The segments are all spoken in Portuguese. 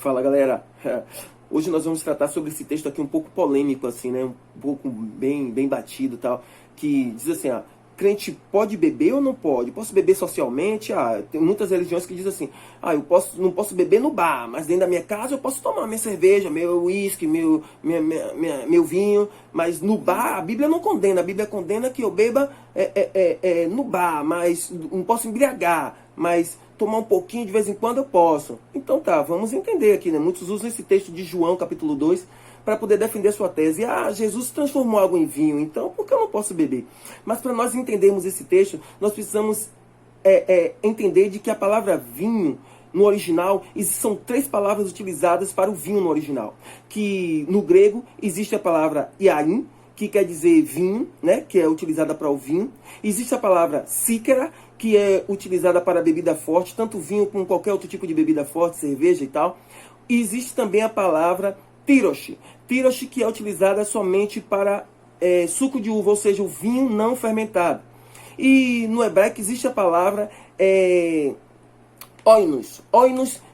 Fala, galera. Hoje nós vamos tratar sobre esse texto aqui um pouco polêmico, assim, né? Um pouco bem batido e tal, que diz assim, crente pode beber ou não pode? Posso beber socialmente? Tem muitas religiões que dizem assim, não posso beber no bar, mas dentro da minha casa eu posso tomar minha cerveja, meu uísque, meu vinho, mas no bar a Bíblia não condena. A Bíblia condena que eu beba no bar, mas não posso embriagar, mas tomar um pouquinho de vez em quando eu posso. Então tá, vamos entender aqui, né? Muitos usam esse texto de João, capítulo 2, para poder defender sua tese. Jesus transformou água em vinho, então por que eu não posso beber? Mas para nós entendermos esse texto, nós precisamos entender de que a palavra vinho, no original, são 3 palavras utilizadas para o vinho no original. Que no grego existe a palavra iain, que quer dizer vinho, né, que é utilizada para o vinho. Existe a palavra sícara, que é utilizada para bebida forte, tanto vinho como qualquer outro tipo de bebida forte, cerveja e tal. E existe também a palavra tirosh, que é utilizada somente para suco de uva, ou seja, o vinho não fermentado. E no hebraico existe a palavra oinos,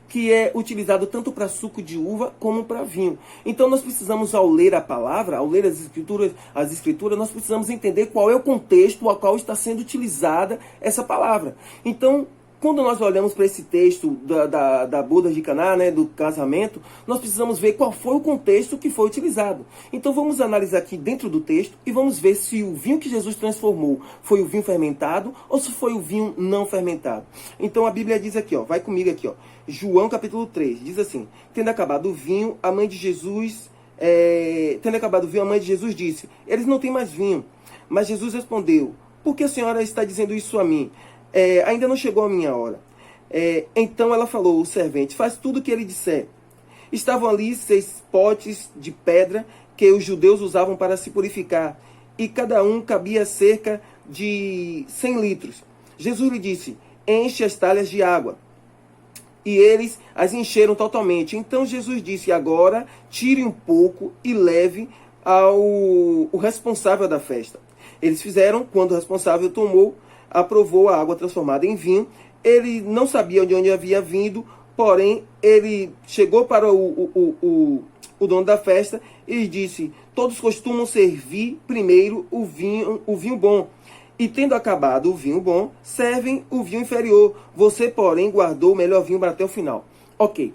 que é utilizado tanto para suco de uva como para vinho. Então nós precisamos, ao ler a palavra, ao ler as escrituras, nós precisamos entender qual é o contexto ao qual está sendo utilizada essa palavra. Então, quando nós olhamos para esse texto da boda de Caná, né, do casamento, nós precisamos ver qual foi o contexto que foi utilizado. Então vamos analisar aqui dentro do texto e vamos ver se o vinho que Jesus transformou foi o vinho fermentado ou se foi o vinho não fermentado. Então a Bíblia diz aqui, vai comigo aqui, João capítulo 3, diz assim: tendo acabado o vinho, a mãe de Jesus disse: eles não têm mais vinho. Mas Jesus respondeu: por que a senhora está dizendo isso a mim? Ainda não chegou a minha hora. Então ela falou: o servente faz tudo o que ele disser. Estavam ali 6 potes de pedra que os judeus usavam para se purificar, e cada um cabia cerca de 100 litros. Jesus lhe disse: enche as talhas de água. E eles as encheram totalmente. Então Jesus disse: agora tire um pouco e leve ao responsável da festa. Eles fizeram. Quando o responsável tomou, aprovou a água transformada em vinho. Ele não sabia de onde havia vindo, porém ele chegou para o dono da festa e disse: todos costumam servir primeiro o vinho bom, e tendo acabado o vinho bom, servem o vinho inferior. Você, porém, guardou o melhor vinho para até o final. Ok.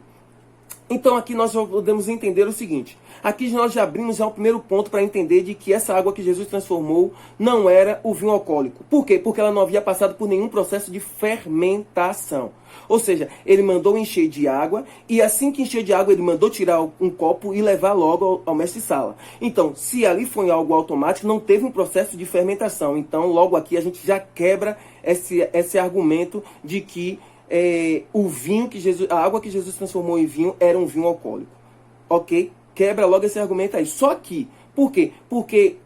Então aqui nós já podemos entender o seguinte. Aqui nós já abrimos o primeiro ponto para entender de que essa água que Jesus transformou não era o vinho alcoólico. Por quê? Porque ela não havia passado por nenhum processo de fermentação. Ou seja, ele mandou encher de água e assim que encheu de água ele mandou tirar um copo e levar logo ao mestre-sala. Então, se ali foi algo automático, não teve um processo de fermentação. Então, logo aqui a gente já quebra esse argumento de que a água que Jesus transformou em vinho era um vinho alcoólico. Ok? Quebra logo esse argumento aí. Só que, por quê? Porque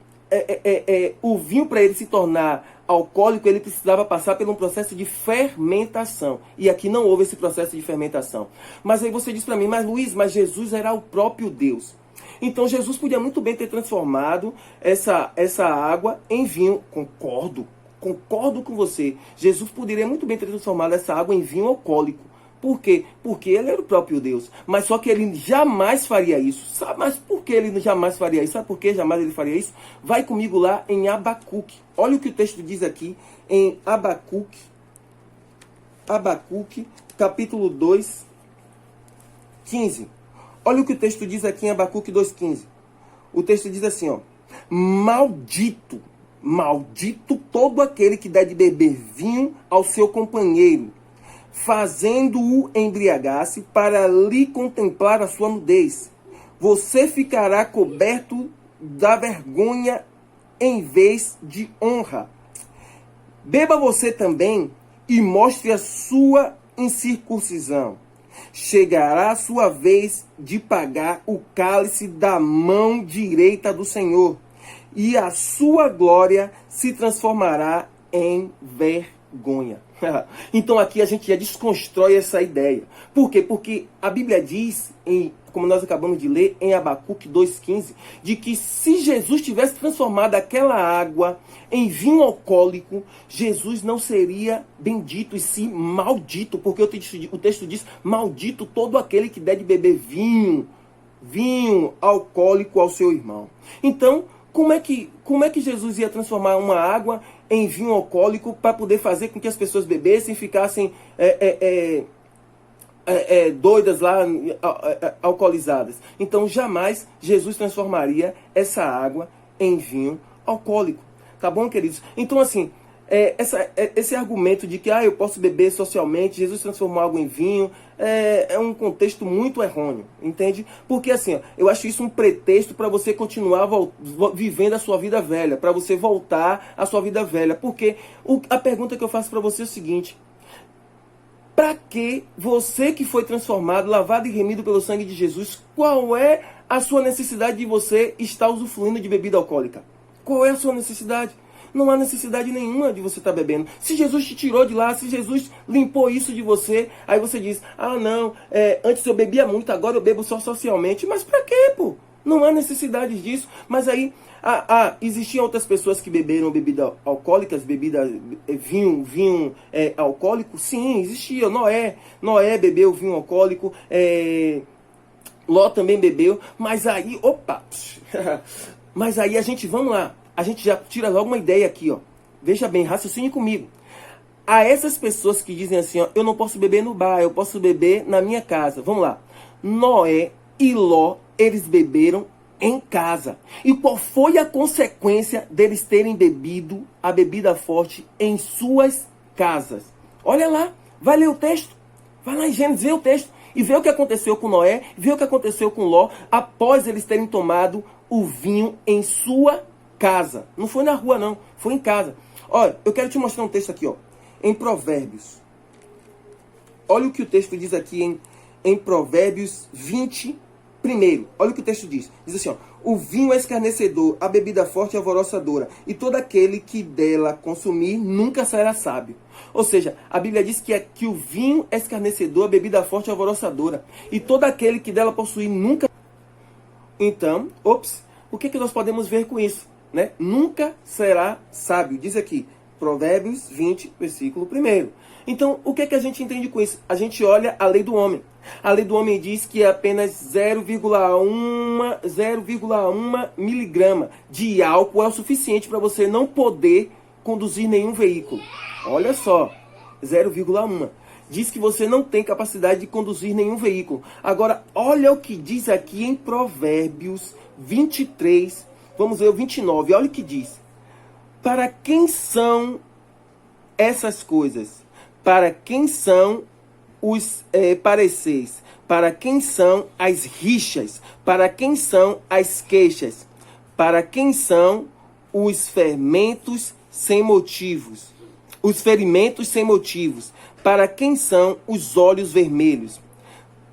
o vinho, para ele se tornar alcoólico, ele precisava passar por um processo de fermentação. E aqui não houve esse processo de fermentação. Mas aí você diz para mim: mas Luiz, Jesus era o próprio Deus. Então Jesus podia muito bem ter transformado essa água em vinho. Concordo com você. Jesus poderia muito bem ter transformado essa água em vinho alcoólico. Por quê? Porque ele era o próprio Deus. Mas só que ele jamais faria isso. Sabe? Mas por que ele jamais faria isso? Sabe por que jamais ele faria isso? Vai comigo lá em Abacuque. Olha o que o texto diz aqui em Abacuque. Abacuque, capítulo 2, 15. Olha o que o texto diz aqui em Abacuque 2,15. O texto diz assim, maldito todo aquele que dá de beber vinho ao seu companheiro, fazendo-o embriagar-se para lhe contemplar a sua nudez. Você ficará coberto da vergonha em vez de honra. Beba você também e mostre a sua incircuncisão. Chegará a sua vez de pagar o cálice da mão direita do Senhor, e a sua glória se transformará em vergonha. Então aqui a gente já desconstrói essa ideia. Por quê? Porque a Bíblia diz, como nós acabamos de ler em Abacuque 2,15, de que se Jesus tivesse transformado aquela água em vinho alcoólico, Jesus não seria bendito e sim maldito, porque o texto diz, maldito todo aquele que der de beber vinho alcoólico ao seu irmão. Então, como é que Jesus ia transformar uma água em vinho alcoólico para poder fazer com que as pessoas bebessem e ficassem doidas lá, alcoolizadas? Então, jamais Jesus transformaria essa água em vinho alcoólico. Tá bom, queridos? Então, assim, esse argumento de que eu posso beber socialmente, Jesus transformou algo em vinho, é um contexto muito errôneo, entende? Porque assim, eu acho isso um pretexto para você continuar vivendo a sua vida velha, para você voltar à sua vida velha. Porque a pergunta que eu faço para você é o seguinte: para que você que foi transformado, lavado e remido pelo sangue de Jesus, qual é a sua necessidade de você estar usufruindo de bebida alcoólica? Qual é a sua necessidade? Não há necessidade nenhuma de você estar bebendo. Se Jesus te tirou de lá, se Jesus limpou isso de você, aí você diz, não, antes eu bebia muito, agora eu bebo só socialmente. Mas pra quê, pô? Não há necessidade disso. Mas aí, existiam outras pessoas que beberam bebidas alcoólicas, vinho alcoólico? Sim, existia. Noé bebeu vinho alcoólico, Ló também bebeu, mas aí, mas aí vamos lá. A gente já tira logo uma ideia aqui, ó. Veja bem, raciocine comigo. A essas pessoas que dizem assim, eu não posso beber no bar, eu posso beber na minha casa. Vamos lá. Noé e Ló, eles beberam em casa. E qual foi a consequência deles terem bebido a bebida forte em suas casas? Olha lá, vai ler o texto. Vai lá em Gênesis, vê o texto. E vê o que aconteceu com Noé, vê o que aconteceu com Ló, após eles terem tomado o vinho em sua casa. Não foi na rua, não. Foi em casa. Olha, eu quero te mostrar um texto aqui, ó. Em Provérbios. Olha o que o texto diz aqui em Provérbios 20, primeiro. Olha o que o texto diz. Diz assim, ó. O vinho é escarnecedor, a bebida forte é alvoroçadora, e todo aquele que dela consumir nunca será sábio. Ou seja, a Bíblia diz que o vinho é escarnecedor, a bebida forte é alvoroçadora, e todo aquele que dela possuir nunca... Então, o que nós podemos ver com isso? Né? Nunca será sábio. Diz aqui, Provérbios 20, versículo 1. Então, o que a gente entende com isso? A gente olha a lei do homem. A lei do homem diz que apenas 0,1 miligrama de álcool é o suficiente para você não poder conduzir nenhum veículo. Olha só, 0,1. Diz que você não tem capacidade de conduzir nenhum veículo. Agora, olha o que diz aqui em Provérbios 23, vamos ver o 29, olha o que diz. Para quem são essas coisas? Para quem são os pareceres? Para quem são as rixas? Para quem são as queixas? Para quem são os fermentos sem motivos? Os ferimentos sem motivos? Para quem são os olhos vermelhos?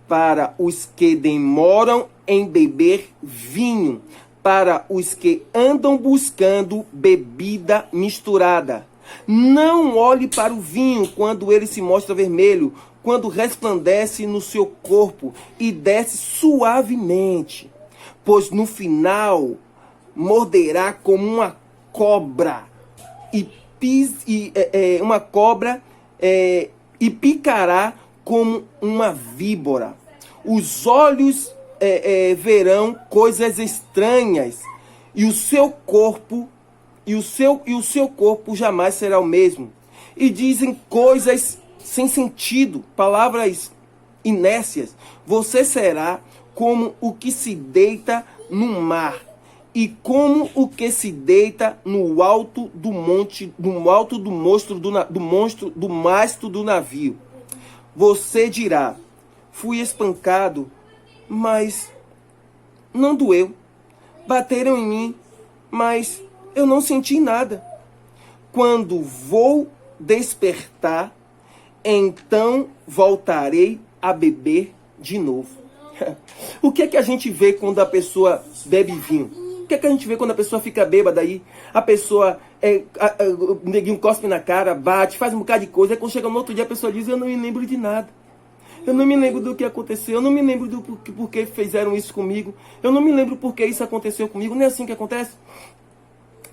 Para os que demoram em beber vinho, para os que andam buscando bebida misturada. Não olhe para o vinho quando ele se mostra vermelho, quando resplandece no seu corpo e desce suavemente, pois no final morderá como uma cobra e picará como uma víbora. Os olhos verão coisas estranhas e o seu corpo jamais será o mesmo. E dizem coisas sem sentido, palavras inércias. Você será como o que se deita no mar e como o que se deita no alto do monte, no alto do monstro do mastro do navio. Você dirá: fui espancado, mas não doeu. Bateram em mim, mas eu não senti nada. Quando vou despertar, então voltarei a beber de novo. O que é que a gente vê quando a pessoa bebe vinho? O que é que a gente vê quando a pessoa fica bêbada aí? A pessoa, o neguinho cospe na cara, bate, faz um bocado de coisa. Aí quando chega no outro dia a pessoa diz: eu não me lembro de nada. Eu não me lembro do que aconteceu. Eu não me lembro do porquê fizeram isso comigo. Eu não me lembro porque isso aconteceu comigo. Não é assim que acontece.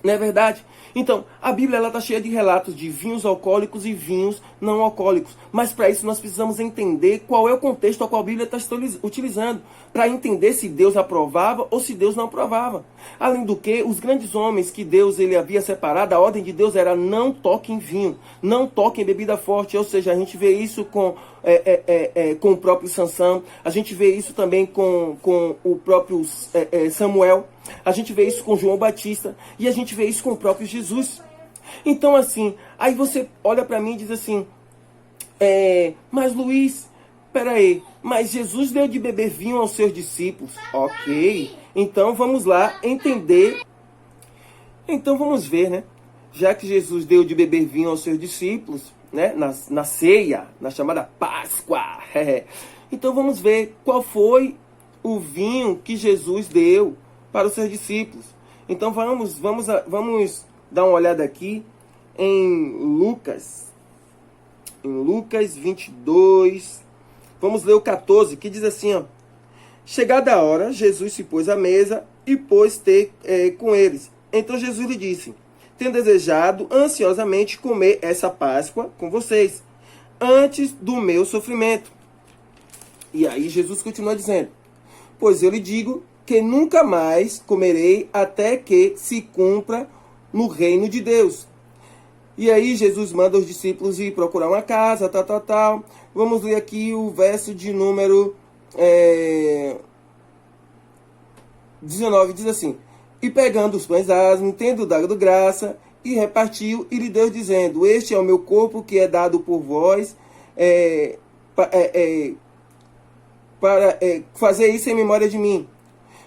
Não é verdade? Então, a Bíblia está cheia de relatos de vinhos alcoólicos e vinhos não alcoólicos. Mas para isso nós precisamos entender qual é o contexto ao qual a Bíblia está utilizando. Para entender se Deus aprovava ou se Deus não aprovava. Além do que, os grandes homens que Deus ele havia separado, a ordem de Deus era não toque em vinho, não toque em bebida forte. Ou seja, a gente vê isso com o próprio Sansão, a gente vê isso também com o próprio Samuel. A gente vê isso com João Batista e a gente vê isso com o próprio Jesus. Então assim, aí você olha para mim e diz assim, mas Luiz, peraí, mas Jesus deu de beber vinho aos seus discípulos. Ok, então vamos lá entender. Então vamos ver, né? Já que Jesus deu de beber vinho aos seus discípulos, né? Na ceia, na chamada Páscoa. Então vamos ver qual foi o vinho que Jesus deu para os seus discípulos. Então vamos dar uma olhada aqui em Lucas 22. Vamos ler o 14, que diz assim, ó: chegada a hora, Jesus se pôs à mesa e pôs ter com eles. Então Jesus lhe disse: tenho desejado ansiosamente comer essa Páscoa com vocês, antes do meu sofrimento. E aí Jesus continua dizendo: pois eu lhe digo que nunca mais comerei até que se cumpra no reino de Deus. E aí Jesus manda os discípulos ir procurar uma casa, tal. Vamos ler aqui o verso de número 19, diz assim: e pegando os pães asmos, tendo dado graça, e repartiu, e lhe deu dizendo: este é o meu corpo que é dado por vós, para fazer isso em memória de mim.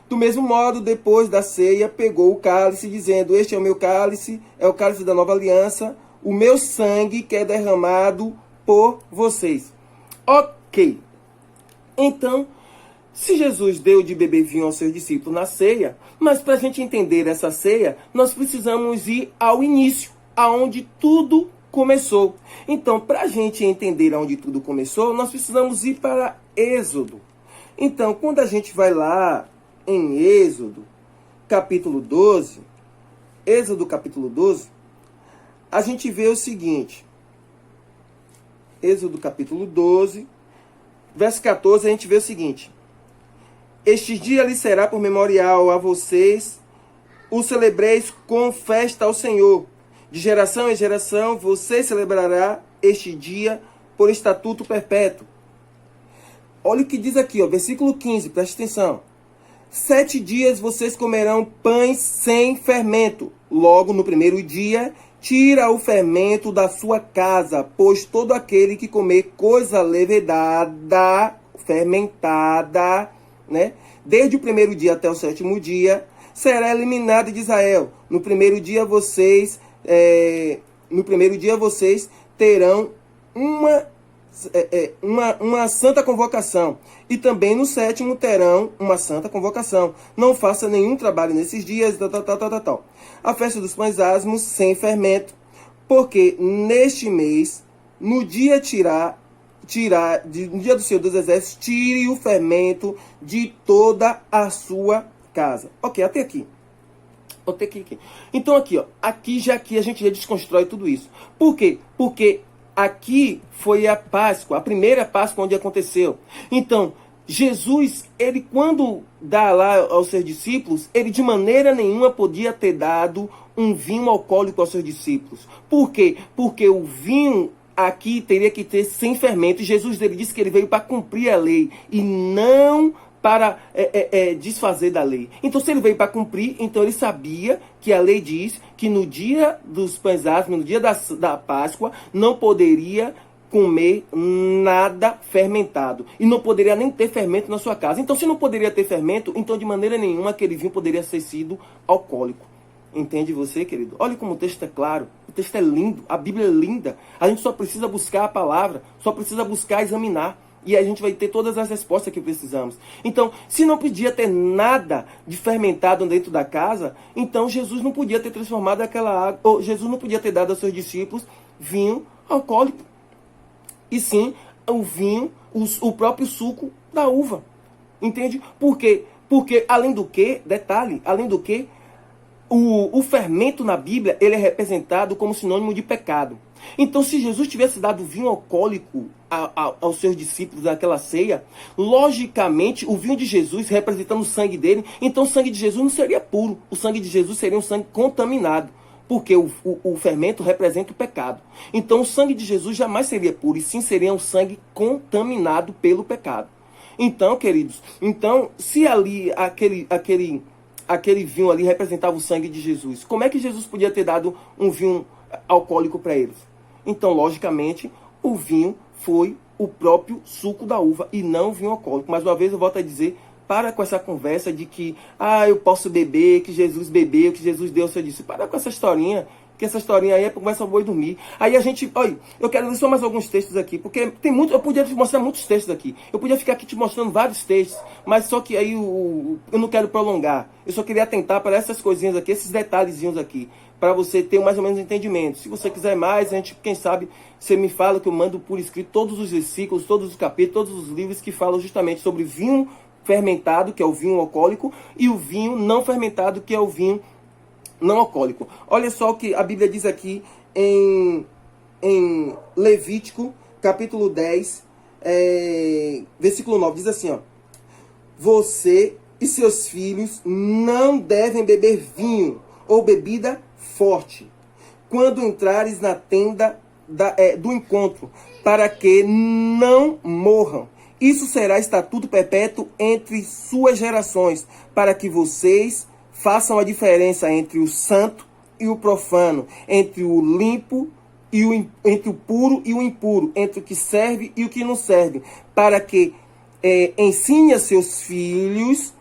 Do mesmo modo, depois da ceia, pegou o cálice, dizendo: este é o meu cálice, é o cálice da nova aliança, o meu sangue que é derramado por vocês. Ok. Então, se Jesus deu de beber vinho aos seus discípulos na ceia, mas para a gente entender essa ceia, nós precisamos ir ao início, aonde tudo começou. Então, para a gente entender aonde tudo começou, nós precisamos ir para Êxodo. Então, quando a gente vai lá em Êxodo, capítulo 12, a gente vê o seguinte. Êxodo, capítulo 12, verso 14, a gente vê o seguinte: este dia lhe será por memorial a vocês, o celebreis com festa ao Senhor. De geração em geração, você celebrará este dia por estatuto perpétuo. Olha o que diz aqui, ó, versículo 15, preste atenção. 7 dias vocês comerão pães sem fermento. Logo no primeiro dia, tira o fermento da sua casa, pois todo aquele que comer coisa levedada, fermentada, né, desde o primeiro dia até o 7º dia, será eliminado de Israel. No primeiro dia vocês terão uma santa convocação, e também no 7º terão uma santa convocação. Não faça nenhum trabalho nesses dias, tal. A festa dos pães asmos sem fermento, porque neste mês, no dia no dia do Senhor dos Exércitos, tire o fermento de toda a sua casa. Ok, até aqui. Então aqui, ó, aqui a gente já desconstrói tudo isso. Por quê? Porque aqui foi a Páscoa, a primeira Páscoa onde aconteceu. Então, Jesus, ele quando dá lá aos seus discípulos, ele de maneira nenhuma podia ter dado um vinho alcoólico aos seus discípulos. Por quê? Porque o vinho aqui teria que ter sem fermento. Jesus ele disse que ele veio para cumprir a lei e não para desfazer da lei. Então, se ele veio para cumprir, então ele sabia que a lei diz que no dia dos pães asmos, no dia da Páscoa, não poderia comer nada fermentado. E não poderia nem ter fermento na sua casa. Então, se não poderia ter fermento, então de maneira nenhuma aquele vinho poderia ter sido alcoólico. Entende você, querido? Olha como o texto é claro. O texto é lindo. A Bíblia é linda. A gente só precisa buscar a palavra. Só precisa buscar examinar. E a gente vai ter todas as respostas que precisamos. Então, se não podia ter nada de fermentado dentro da casa, então Jesus não podia ter transformado aquela água, ou Jesus não podia ter dado aos seus discípulos vinho alcoólico. E sim, o vinho o próprio suco da uva. Entende? Por quê? Porque, além do que, detalhe, além do que, o fermento na Bíblia, ele é representado como sinônimo de pecado. Então, se Jesus tivesse dado vinho alcoólico aos seus discípulos naquela ceia, logicamente, o vinho de Jesus representando o sangue dele, então o sangue de Jesus não seria puro. O sangue de Jesus seria um sangue contaminado, porque o fermento representa o pecado. Então, o sangue de Jesus jamais seria puro, e sim seria um sangue contaminado pelo pecado. Então, queridos, se ali aquele vinho ali representava o sangue de Jesus, como é que Jesus podia ter dado um vinho alcoólico para eles? Então, logicamente, o vinho foi o próprio suco da uva e não o vinho alcoólico. Mais uma vez eu volto a dizer, para com essa conversa de que eu posso beber, que Jesus bebeu, que Jesus deu o seu discípulo. Para com essa historinha, que essa historinha aí é para conversa boa e dormir. Aí a gente, olha, eu quero ler só mais alguns textos aqui, porque tem muito, eu podia te mostrar muitos textos aqui. Eu podia ficar aqui te mostrando vários textos, mas só que aí eu não quero prolongar. Eu só queria atentar para essas coisinhas aqui, esses detalhezinhos aqui, para você ter mais ou menos entendimento. Se você quiser mais, a gente, quem sabe, você me fala que eu mando por escrito todos os versículos, todos os capítulos, todos os livros que falam justamente sobre vinho fermentado, que é o vinho alcoólico, e o vinho não fermentado, que é o vinho não alcoólico. Olha só o que a Bíblia diz aqui em Levítico, capítulo 10, versículo 9. Diz assim, ó: você e seus filhos não devem beber vinho ou bebida forte quando entrares na tenda do encontro, para que não morram. Isso será estatuto perpétuo entre suas gerações, para que vocês façam a diferença entre o santo e o profano, entre o limpo e entre o puro e o impuro, entre o que serve e o que não serve, para que ensine a seus filhos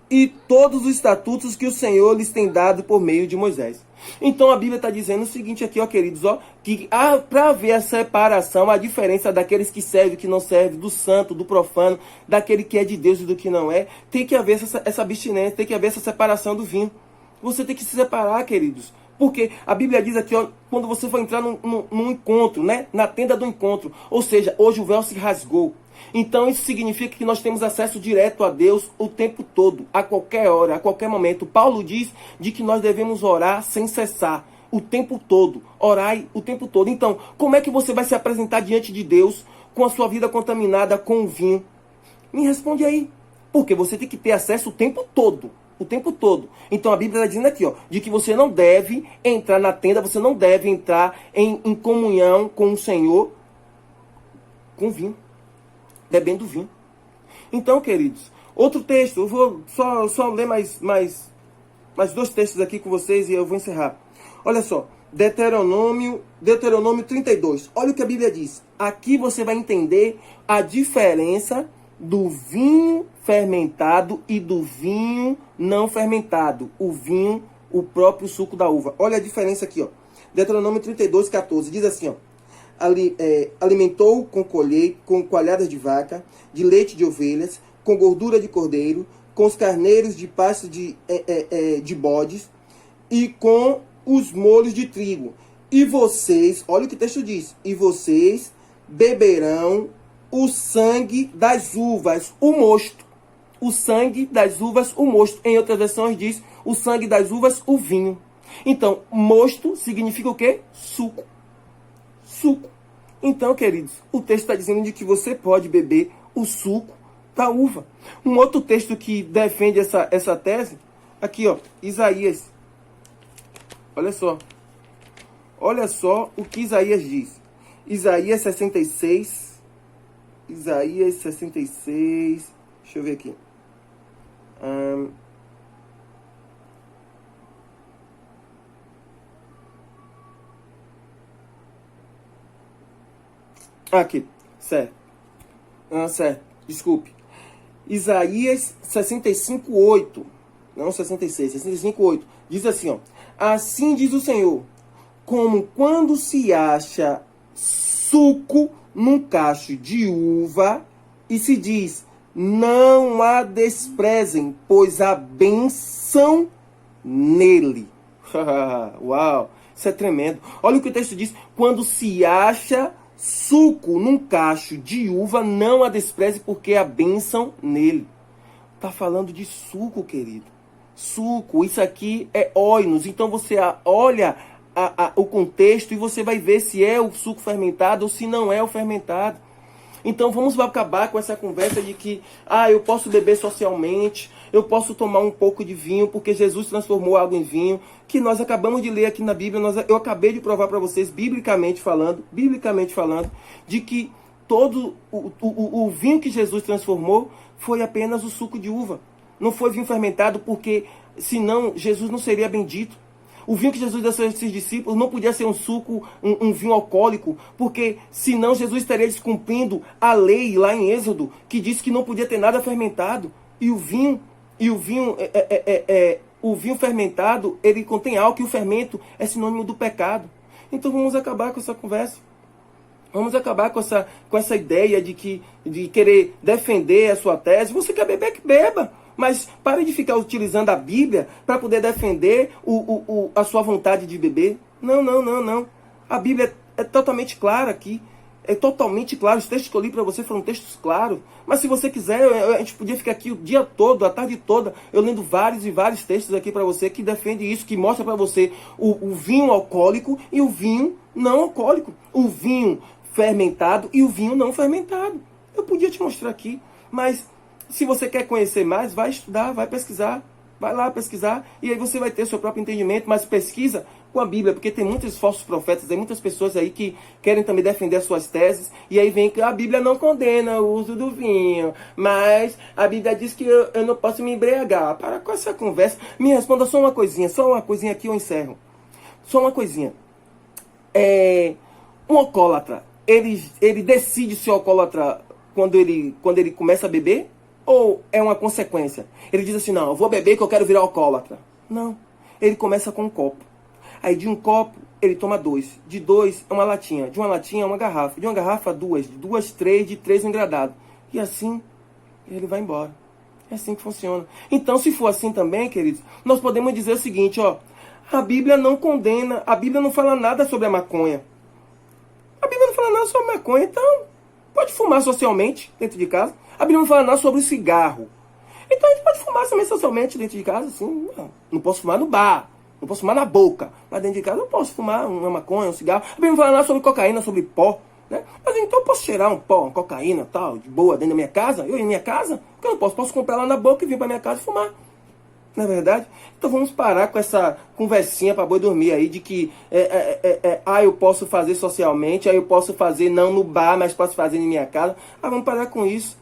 e todos os estatutos que o Senhor lhes tem dado por meio de Moisés. Então a Bíblia está dizendo o seguinte aqui, ó, queridos, ó, que para haver a separação, a diferença daqueles que servem e que não servem, do santo, do profano, daquele que é de Deus e do que não é, tem que haver essa abstinência, tem que haver essa separação do vinho. Você tem que se separar, queridos. Porque a Bíblia diz aqui, ó, quando você for entrar num encontro, né, na tenda do encontro, ou seja, hoje o véu se rasgou. Então isso significa que nós temos acesso direto a Deus o tempo todo, a qualquer hora, a qualquer momento. Paulo diz de que nós devemos orar sem cessar, o tempo todo. Orai o tempo todo. Então, como é que você vai se apresentar diante de Deus com a sua vida contaminada com o vinho? Me responde aí. Porque você tem que ter acesso o tempo todo. O tempo todo. Então a Bíblia está dizendo aqui, ó, de que você não deve entrar na tenda, você não deve entrar em comunhão com o Senhor com vinho. Bebendo vinho. Então, queridos, outro texto, eu vou só ler mais dois textos aqui com vocês e eu vou encerrar. Olha só, Deuteronômio 32. Olha o que a Bíblia diz. Aqui você vai entender a diferença do vinho fermentado e do vinho não fermentado. O vinho, o próprio suco da uva. Olha a diferença aqui, ó. Deuteronômio 32, 14. Diz assim, ó: alimentou com coalhadas de vaca, de leite de ovelhas, com gordura de cordeiro, com os carneiros de pasto de bodes e com os molhos de trigo. E vocês, olha o que o texto diz, e vocês beberão o sangue das uvas, o mosto. O sangue das uvas, o mosto. Em outras versões diz o sangue das uvas, o vinho. Então, mosto significa o quê? Suco. Suco. Então, queridos, o texto está dizendo de que você pode beber o suco da uva. Um outro texto que defende essa tese, aqui, ó, Isaías. Olha só. Olha só o que Isaías diz. Isaías 66. Isaías 66. Deixa eu ver aqui. Aqui, certo. Certo, desculpe. Isaías 65:8. Não 66, 65:8. Diz assim, ó: assim diz o Senhor, como quando se acha suco num cacho de uva, e se diz, não a desprezem, pois há bênção nele. Uau, isso é tremendo. Olha o que o texto diz, quando se acha suco num cacho de uva não a despreze, porque há bênção nele. Está falando de suco, querido. Suco, isso aqui é oinos. Então você olha o contexto e você vai ver se é o suco fermentado ou se não é o fermentado. Então vamos acabar com essa conversa de que eu posso beber socialmente, eu posso tomar um pouco de vinho, porque Jesus transformou água em vinho, que nós acabamos de ler aqui na Bíblia. Eu acabei de provar para vocês, biblicamente falando, de que todo o vinho que Jesus transformou foi apenas o suco de uva. Não foi vinho fermentado, porque senão Jesus não seria bendito. O vinho que Jesus deu aos seus discípulos não podia ser um suco, um vinho alcoólico, porque senão Jesus estaria descumprindo a lei lá em Êxodo, que diz que não podia ter nada fermentado. O vinho fermentado, ele contém álcool, e o fermento é sinônimo do pecado. Então vamos acabar com essa conversa. Vamos acabar com essa ideia de querer defender a sua tese. Você quer beber, que beba. Mas pare de ficar utilizando a Bíblia para poder defender a sua vontade de beber. Não. A Bíblia é totalmente clara aqui. É totalmente claro. Os textos que eu li para você foram textos claros. Mas se você quiser, a gente podia ficar aqui o dia todo, a tarde toda, eu lendo vários e vários textos aqui para você que defende isso, que mostra para você o vinho alcoólico e o vinho não alcoólico. O vinho fermentado e o vinho não fermentado. Eu podia te mostrar aqui, mas se você quer conhecer mais, vai estudar, vai pesquisar, vai lá pesquisar, e aí você vai ter seu próprio entendimento, mas pesquisa com a Bíblia, porque tem muitos falsos profetas, tem muitas pessoas aí que querem também defender as suas teses, e aí vem que a Bíblia não condena o uso do vinho, mas a Bíblia diz que eu não posso me embriagar. Para com essa conversa. Me responda só uma coisinha aqui eu encerro. Só uma coisinha. Um alcoólatra, ele decide ser alcoólatra quando ele começa a beber? Ou é uma consequência? Ele diz assim, não, eu vou beber que eu quero virar alcoólatra. Não. Ele começa com um copo. Aí de um copo, ele toma 2. De 2, é uma latinha. De uma latinha, uma garrafa. De uma garrafa, 2. De 2, 3. De 3, um engradado. E assim, ele vai embora. É assim que funciona. Então, se for assim também, queridos, nós podemos dizer o seguinte, a Bíblia não condena, a Bíblia não fala nada sobre a maconha. A Bíblia não fala nada sobre a maconha, então pode fumar socialmente dentro de casa. A Bíblia não fala nada sobre o cigarro. Então a gente pode fumar também socialmente dentro de casa, assim. Não posso fumar no bar, não posso fumar na boca, mas dentro de casa eu posso fumar uma maconha, um cigarro. A Bíblia não fala nada sobre cocaína, sobre pó, né? Mas então eu posso cheirar um pó, uma cocaína, tal, de boa, dentro da minha casa. Eu em minha casa, porque eu não posso comprar lá na boca e vir para minha casa e fumar. Não é verdade? Então vamos parar com essa conversinha para boi dormir aí de que eu posso fazer socialmente, eu posso fazer não no bar, mas posso fazer em minha casa. Vamos parar com isso.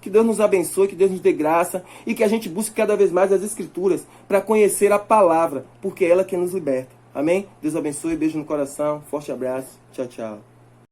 Que Deus nos abençoe, que Deus nos dê graça e que a gente busque cada vez mais as Escrituras para conhecer a palavra, porque é ela que nos liberta. Amém? Deus abençoe, beijo no coração, forte abraço, tchau, tchau.